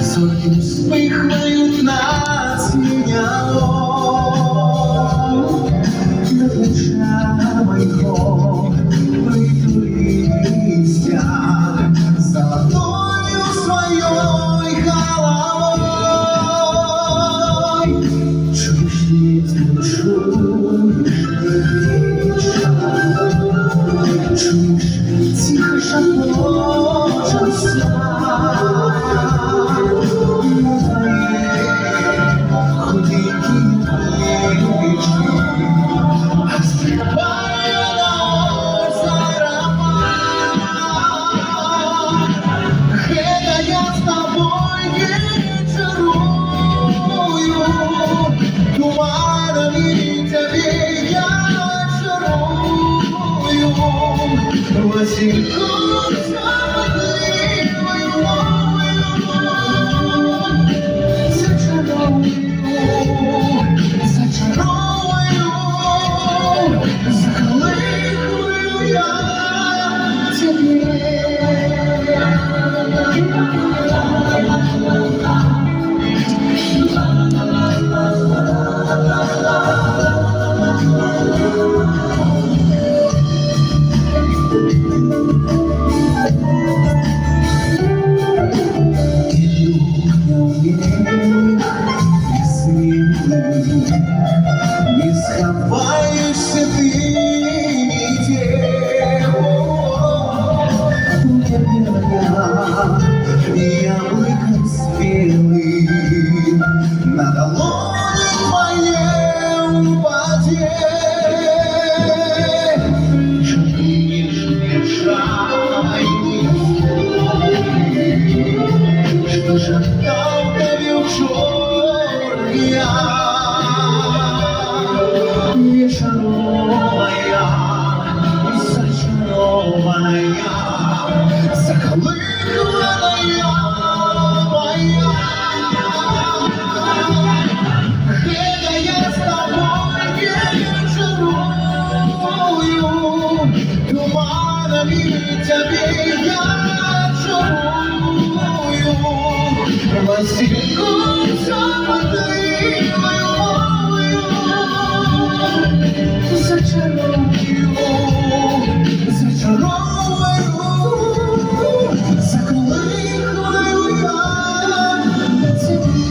Зорки вспихають над синялом, над плечами його притулістя, золотою своєю головою. Чуєш ветер, чуєш ветер, чуєш тихо шепочет слова. Васильком самотливою зачаровую, заколихую я тебе. Не сховаешься ты нигде, яблоком спелым на долоне твоей упаде. Что шептал тебе учёр я, нешаровая, зачарованная, заколыханная моя. Это я с тобой вечерую, туманами тебе я чарую. Васильком самотливою зачаровую, заколихую я тебе.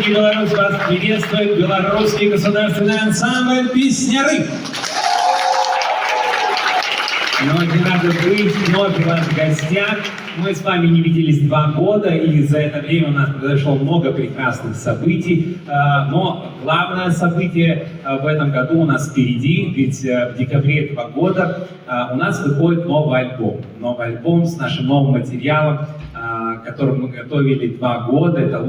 Республики Беларусь вас приветствует Белорусский государственный ансамбль «Песняры». Мы очень рады быть вновь у вас в гостях. Мы с вами не виделись 2 года, и за это время у нас произошло много прекрасных событий. Но главное событие в этом году у нас впереди, ведь в декабре этого года у нас выходит новый альбом. Новый альбом с нашим новым материалом, который мы готовили 2 года. Это